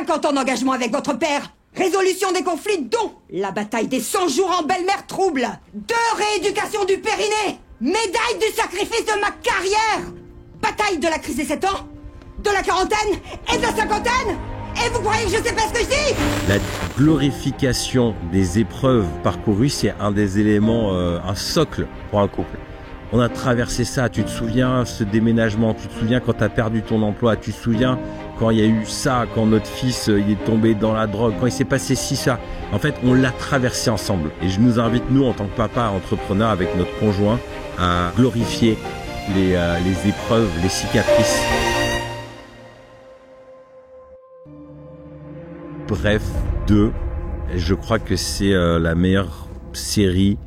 50 ans d'engagement avec votre père. Résolution des conflits dont la bataille des 100 jours en belle-mère trouble. 2 rééducations du périnée. Médaille du sacrifice de ma carrière. Bataille de la crise des 7 ans, de la quarantaine et de la cinquantaine. Et vous croyez que je sais pas ce que je dis? La glorification des épreuves parcourues, c'est un des éléments, un socle pour un couple. On a traversé ça, tu te souviens, ce déménagement, tu te souviens quand tu as perdu ton emploi, tu te souviens quand il y a eu ça, quand notre fils il est tombé dans la drogue, quand il s'est passé ci, ça. En fait, on l'a traversé ensemble. Et je nous invite, nous, en tant que papa entrepreneur avec notre conjoint, à glorifier les épreuves, les cicatrices. Bref, 2, je crois que c'est la meilleure série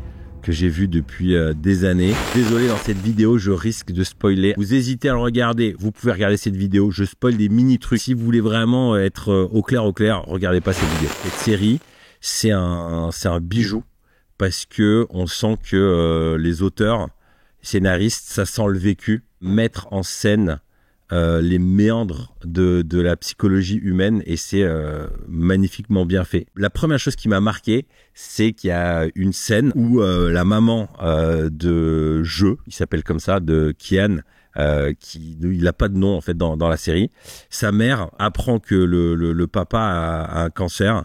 que j'ai vue depuis des années. Désolé, dans cette vidéo, je risque de spoiler. Vous hésitez à le regarder, vous pouvez regarder cette vidéo. Je spoil des mini-trucs. Si vous voulez vraiment être au clair, regardez pas cette vidéo. Cette série, c'est un bijou parce que on sent que les auteurs, scénaristes, ça sent le vécu. Mettre en scène les méandres de la psychologie humaine et c'est magnifiquement bien fait. La première chose qui m'a marqué, c'est qu'il y a une scène où la maman de Jeu, il s'appelle comme ça, de Kian, il a pas de nom en fait dans la série. Sa mère apprend que le papa a un cancer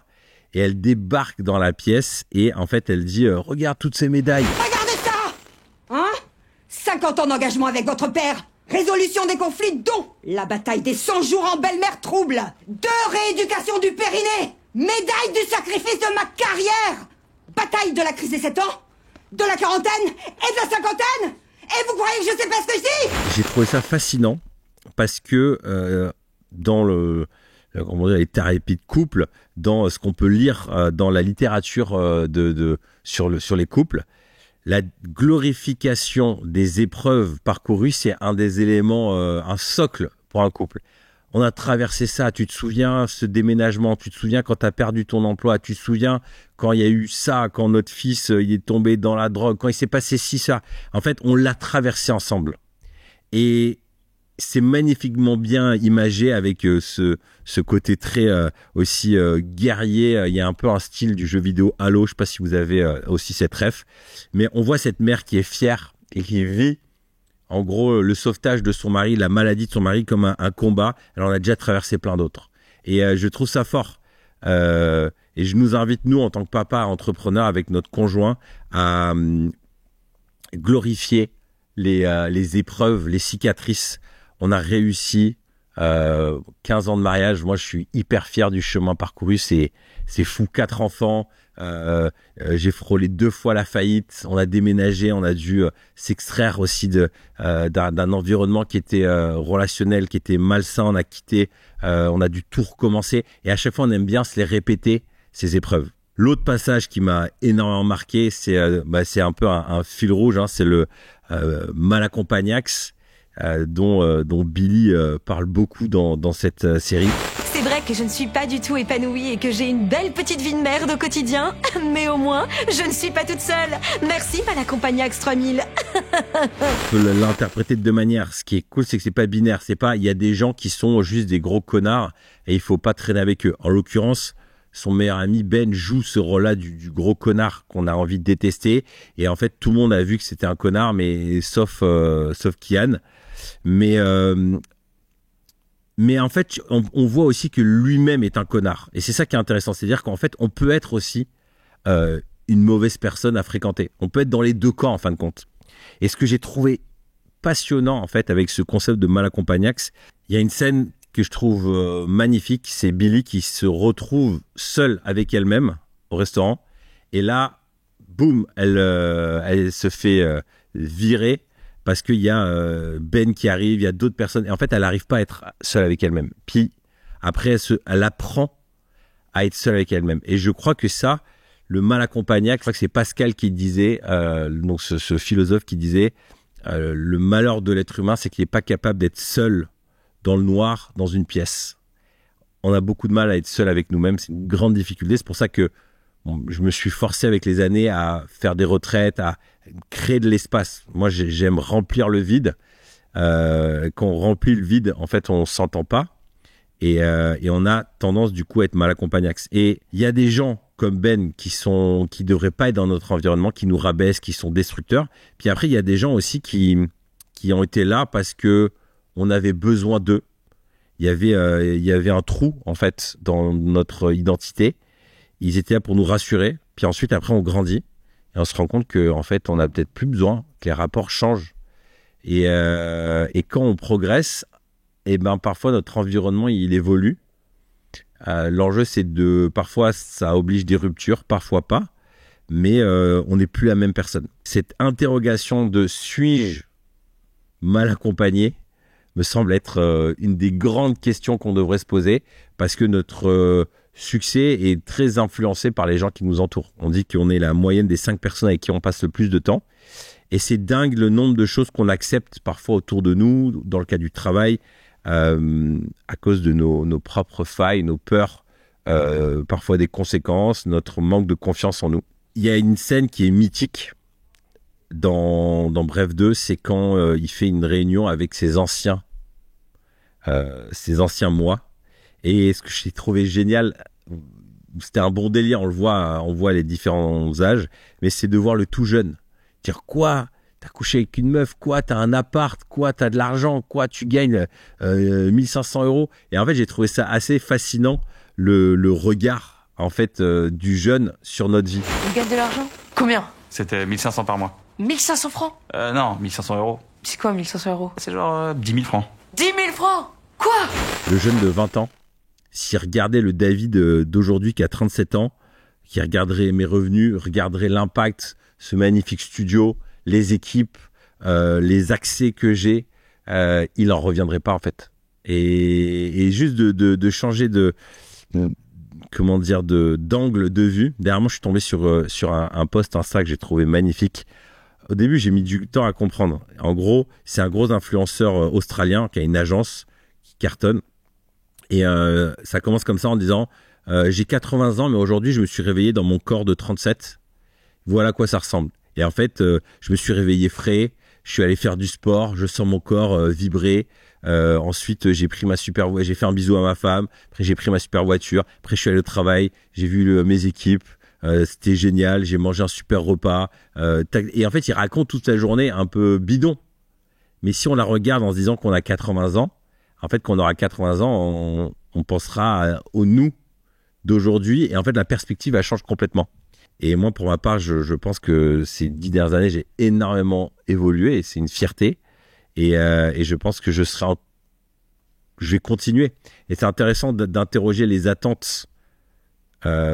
et elle débarque dans la pièce et en fait elle dit regarde toutes ces médailles. Regardez ça. Hein? 50 ans d'engagement avec votre père. Résolution des conflits dont la bataille des 100 jours en belle-mère trouble. 2 rééducations du périnée. Médaille du sacrifice de ma carrière. Bataille de la crise des 7 ans, de la quarantaine et de la cinquantaine. Et vous croyez que je sais pas ce que je dis? J'ai trouvé ça fascinant parce que dans les thérapies de couple, dans ce qu'on peut lire dans la littérature sur les couples, la glorification des épreuves parcourues, c'est un des éléments, un socle pour un couple. On a traversé ça, tu te souviens, ce déménagement, tu te souviens quand tu as perdu ton emploi, tu te souviens quand il y a eu ça, quand notre fils il est tombé dans la drogue, quand il s'est passé ci, ça. En fait, on l'a traversé ensemble. Et c'est magnifiquement bien imagé avec ce côté très aussi guerrier. Il y a un peu un style du jeu vidéo Halo, je sais pas si vous avez aussi cette ref, mais on voit cette mère qui est fière et qui vit en gros le sauvetage de son mari, la maladie de son mari comme un combat. Elle en a déjà traversé plein d'autres et je trouve ça fort et je nous invite, nous, en tant que papa entrepreneur avec notre conjoint, à glorifier les épreuves, les cicatrices. On a réussi 15 ans de mariage. Moi, je suis hyper fier du chemin parcouru. C'est fou. 4 enfants. J'ai frôlé 2 fois la faillite. On a déménagé. On a dû s'extraire aussi d'un environnement qui était relationnel, qui était malsain. On a quitté. On a dû tout recommencer. Et à chaque fois, on aime bien se les répéter, ces épreuves. L'autre passage qui m'a énormément marqué, c'est un peu un fil rouge. Hein, c'est le Malacompagnax. Dont Billy parle beaucoup dans cette série. C'est vrai que je ne suis pas du tout épanouie et que j'ai une belle petite vie de merde au quotidien, mais au moins, je ne suis pas toute seule. Merci Malacompagnax 3000. On peut l'interpréter de 2 manières. Ce qui est cool, c'est que c'est pas binaire. C'est pas, il y a des gens qui sont juste des gros connards et il faut pas traîner avec eux. En l'occurrence, son meilleur ami Ben joue ce rôle-là du gros connard qu'on a envie de détester. Et en fait, tout le monde a vu que c'était un connard, mais sauf Kian. Mais en fait, on voit aussi que lui-même est un connard. Et c'est ça qui est intéressant. C'est-à-dire qu'en fait, on peut être aussi une mauvaise personne à fréquenter. On peut être dans les 2 camps, en fin de compte. Et ce que j'ai trouvé passionnant, en fait, avec ce concept de Malacompagnax, il y a une scène que je trouve magnifique. C'est Billy qui se retrouve seule avec elle-même au restaurant. Et là, boum, elle se fait virer. Parce qu'il y a Ben qui arrive, il y a d'autres personnes. Et en fait, elle n'arrive pas à être seule avec elle-même. Puis après, elle apprend à être seule avec elle-même. Et je crois que ça, le Malacompagnac, je crois que c'est Pascal qui disait, donc ce philosophe qui disait, le malheur de l'être humain, c'est qu'il n'est pas capable d'être seul dans le noir, dans une pièce. On a beaucoup de mal à être seul avec nous-mêmes. C'est une grande difficulté. C'est pour ça que je me suis forcé avec les années à faire des retraites, à créer de l'espace. Moi, j'aime remplir le vide. Quand on remplit le vide, en fait, on s'entend pas. Et on a tendance du coup à être mal accompagnax. Et il y a des gens comme Ben qui devraient pas être dans notre environnement, qui nous rabaissent, qui sont destructeurs. Puis après, il y a des gens aussi qui ont été là parce que on avait besoin d'eux. Il y avait un trou en fait dans notre identité. Ils étaient là pour nous rassurer. Puis ensuite, après, on grandit et on se rend compte que en fait, on a peut-être plus besoin, que les rapports changent. Et quand on progresse, et ben parfois notre environnement il évolue. L'enjeu c'est parfois ça oblige des ruptures, parfois pas, mais on n'est plus la même personne. Cette interrogation de suis-je mal accompagné me semble être une des grandes questions qu'on devrait se poser, parce que notre succès est très influencé par les gens qui nous entourent. On dit qu'on est la moyenne des 5 personnes avec qui on passe le plus de temps. Et c'est dingue le nombre de choses qu'on accepte parfois autour de nous, dans le cas du travail, à cause de nos propres failles, nos peurs, parfois des conséquences, notre manque de confiance en nous. Il y a une scène qui est mythique dans Bref 2, c'est quand il fait une réunion avec ses anciens moi. Et ce que j'ai trouvé génial, c'était un bon délire, on voit les différents âges, mais c'est de voir le tout jeune. Dire quoi? T'as couché avec une meuf, quoi? T'as un appart, quoi? T'as de l'argent, quoi? Tu gagnes 1500 €. Et en fait, j'ai trouvé ça assez fascinant, le regard en fait du jeune sur notre vie. Tu gagnes de l'argent? Combien? C'était 1500 par mois. 1500 francs? Non, 1500 €. C'est quoi 1500 €? C'est genre 10 000 francs. 10 000 francs? Quoi? Le jeune de 20 ans, s'il regardait le David d'aujourd'hui qui a 37 ans, qui regarderait mes revenus, regarderait l'impact, ce magnifique studio, les équipes, les accès que j'ai, il en reviendrait pas en fait. Et juste de changer d'angle de vue. Dernièrement, je suis tombé sur un post Insta que j'ai trouvé magnifique. Au début, j'ai mis du temps à comprendre. En gros, c'est un gros influenceur australien qui a une agence qui cartonne. Et ça commence comme ça en disant j'ai 80 ans, mais aujourd'hui, je me suis réveillé dans mon corps de 37. Voilà à quoi ça ressemble. Et en fait, je me suis réveillé frais, je suis allé faire du sport, je sens mon corps vibrer. Ensuite, j'ai fait un bisou à ma femme. Après, j'ai pris ma super voiture. Après, je suis allé au travail, j'ai vu mes équipes. C'était génial, j'ai mangé un super repas. Et en fait, il raconte toute sa journée un peu bidon. Mais si on la regarde en se disant qu'on a 80 ans, en fait, quand on aura 80 ans, on pensera au nous d'aujourd'hui. Et en fait, la perspective, elle change complètement. Et moi, pour ma part, je pense que ces 10 dernières années, j'ai énormément évolué et c'est une fierté. Et je pense que je vais continuer. Et c'est intéressant d'interroger les attentes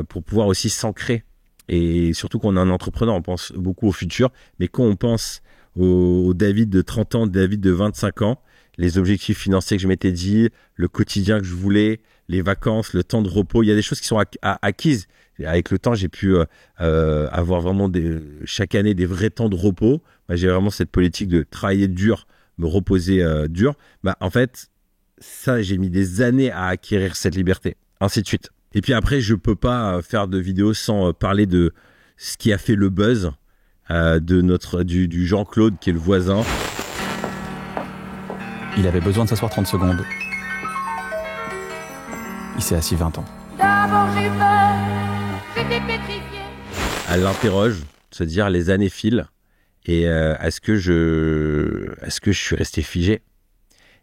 pour pouvoir aussi s'ancrer. Et surtout quand on est un entrepreneur, on pense beaucoup au futur. Mais quand on pense au David de 30 ans, David de 25 ans, les objectifs financiers que je m'étais dit, le quotidien que je voulais, les vacances, le temps de repos, il y a des choses qui sont acquises. Avec le temps, j'ai pu avoir vraiment chaque année des vrais temps de repos. Moi, j'ai vraiment cette politique de travailler dur, me reposer dur. En fait, ça, j'ai mis des années à acquérir cette liberté, ainsi de suite. Et puis après, je peux pas faire de vidéo sans parler de ce qui a fait le buzz du Jean-Claude, qui est le voisin. Il avait besoin de s'asseoir 30 secondes. Il s'est assis 20 ans. D'abord j'ai peur, j'étais pétrifiée. Elle l'interroge, se dire les années filent et est-ce que je suis resté figé?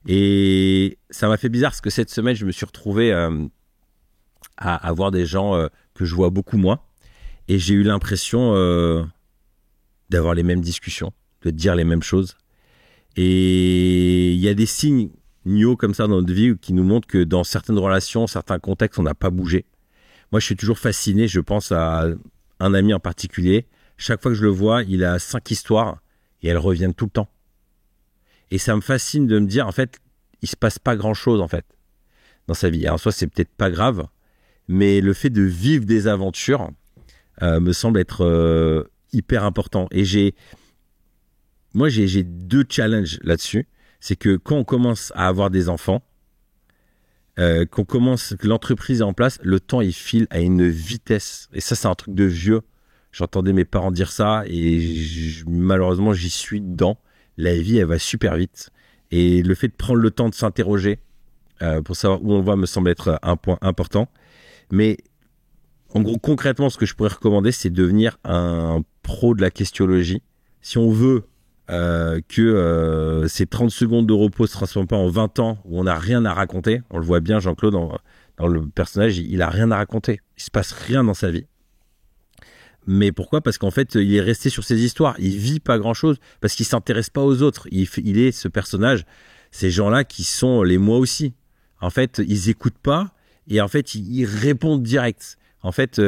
Et ça m'a fait bizarre parce que cette semaine, je me suis retrouvé à voir des gens que je vois beaucoup moins et j'ai eu l'impression d'avoir les mêmes discussions, de dire les mêmes choses. Et il y a des signes comme ça dans notre vie qui nous montrent que dans certaines relations, certains contextes, on n'a pas bougé. Moi, je suis toujours fasciné, je pense à un ami en particulier. Chaque fois que je le vois, il a 5 histoires et elles reviennent tout le temps. Et ça me fascine de me dire, en fait, il se passe pas grand-chose, en fait, dans sa vie. En soi, c'est peut-être pas grave, mais le fait de vivre des aventures me semble être hyper important. Et j'ai 2 challenges là-dessus. C'est que quand on commence à avoir des enfants, que l'entreprise est en place, le temps il file à une vitesse. Et ça, c'est un truc de vieux. J'entendais mes parents dire ça et malheureusement, j'y suis dedans. La vie, elle va super vite. Et le fait de prendre le temps de s'interroger pour savoir où on va me semble être un point important. Mais en gros, concrètement, ce que je pourrais recommander, c'est devenir un pro de la questionologie. Si on veut que ces 30 secondes de repos se transforment pas en 20 ans où on n'a rien à raconter, on le voit bien, Jean-Claude, dans le personnage, il a rien à raconter. Il se passe rien dans sa vie. Mais pourquoi ? Parce qu'en fait, il est resté sur ses histoires. Il vit pas grand-chose parce qu'il s'intéresse pas aux autres. Il est ce personnage, ces gens-là qui sont les moi aussi. En fait, ils écoutent pas et en fait, ils répondent direct. En fait,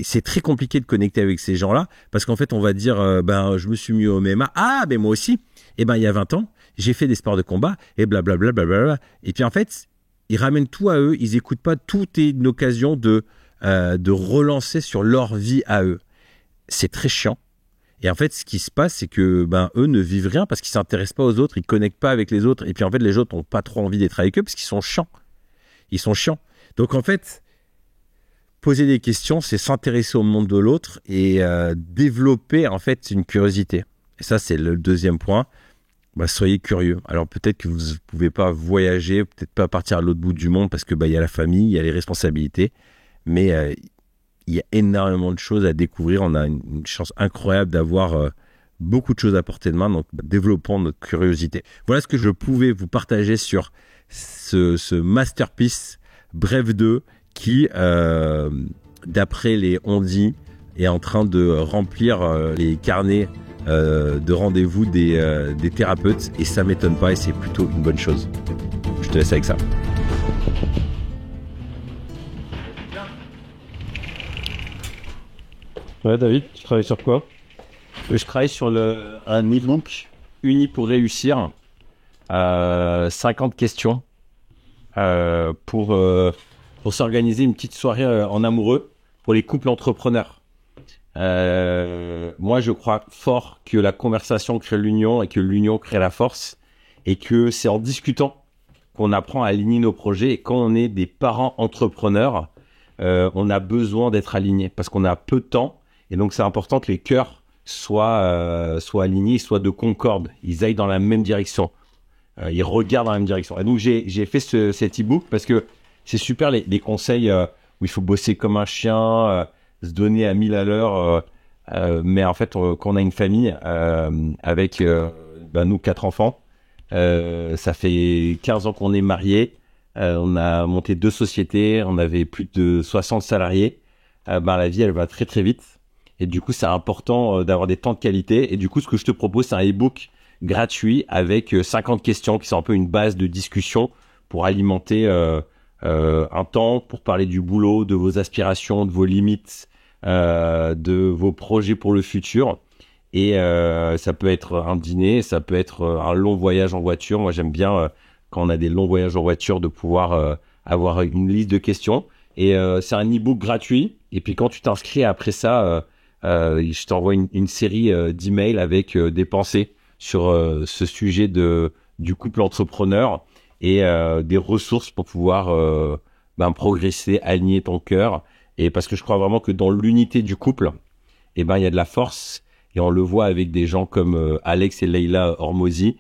c'est très compliqué de connecter avec ces gens-là parce qu'en fait, on va dire, je me suis mis au MMA. Ah, ben moi aussi. Et il y a 20 ans, j'ai fait des sports de combat et blablabla. Et puis en fait, ils ramènent tout à eux. Ils écoutent pas. Tout est une occasion de relancer sur leur vie à eux. C'est très chiant. Et en fait, ce qui se passe, c'est que eux ne vivent rien parce qu'ils s'intéressent pas aux autres, ils connectent pas avec les autres. Et puis en fait, les autres n'ont pas trop envie d'être avec eux parce qu'ils sont chiants. Ils sont chiants. Donc en fait, poser des questions, c'est s'intéresser au monde de l'autre et développer en fait une curiosité. Et ça, c'est le deuxième point. Soyez curieux. Alors peut-être que vous ne pouvez pas voyager, peut-être pas partir à l'autre bout du monde parce que y a la famille, il y a les responsabilités. Mais il y a énormément de choses à découvrir. On a une chance incroyable d'avoir beaucoup de choses à portée de main. Donc, développons notre curiosité. Voilà ce que je pouvais vous partager sur ce masterpiece Bref 2 qui, d'après les on-dit, est en train de remplir les carnets de rendez-vous des thérapeutes. Et ça ne m'étonne pas et c'est plutôt une bonne chose. Je te laisse avec ça. Ouais, David, tu travailles sur quoi ? Je travaille sur un e-book uni pour réussir. 50 questions pour s'organiser une petite soirée en amoureux pour les couples entrepreneurs. Moi, je crois fort que la conversation crée l'union et que l'union crée la force et que c'est en discutant qu'on apprend à aligner nos projets. Et quand on est des parents entrepreneurs, on a besoin d'être alignés parce qu'on a peu de temps. Et donc, c'est important que les cœurs soient alignés, soient de concorde. Ils aillent dans la même direction. Ils regardent dans la même direction. Et donc, j'ai fait cet e-book parce que c'est super les conseils où il faut bosser comme un chien, se donner à 1000 à l'heure. Mais en fait, quand on a une famille avec nous, 4 enfants, ça fait 15 ans qu'on est mariés. On a monté 2 sociétés. On avait plus de 60 salariés. La vie, elle va très, très vite. Et du coup, c'est important d'avoir des temps de qualité. Et du coup, ce que je te propose, c'est un e-book gratuit avec 50 questions qui sont un peu une base de discussion pour alimenter un temps pour parler du boulot, de vos aspirations, de vos limites, de vos projets pour le futur. Et ça peut être un dîner, ça peut être un long voyage en voiture. Moi, j'aime bien quand on a des longs voyages en voiture de pouvoir avoir une liste de questions. Et c'est un e-book gratuit. Et puis quand tu t'inscris après ça, je t'envoie une série d'emails avec des pensées sur ce sujet du couple entrepreneur et des ressources pour pouvoir progresser, aligner ton cœur. Et parce que je crois vraiment que dans l'unité du couple, il y a de la force. Et on le voit avec des gens comme Alex et Leila Hormozi.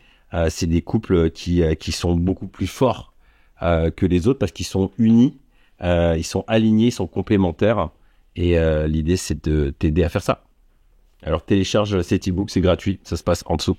C'est des couples qui sont beaucoup plus forts que les autres parce qu'ils sont unis, ils sont alignés, ils sont complémentaires. Et l'idée, c'est de t'aider à faire ça. Alors, télécharge cet e-book, c'est gratuit. Ça se passe en dessous.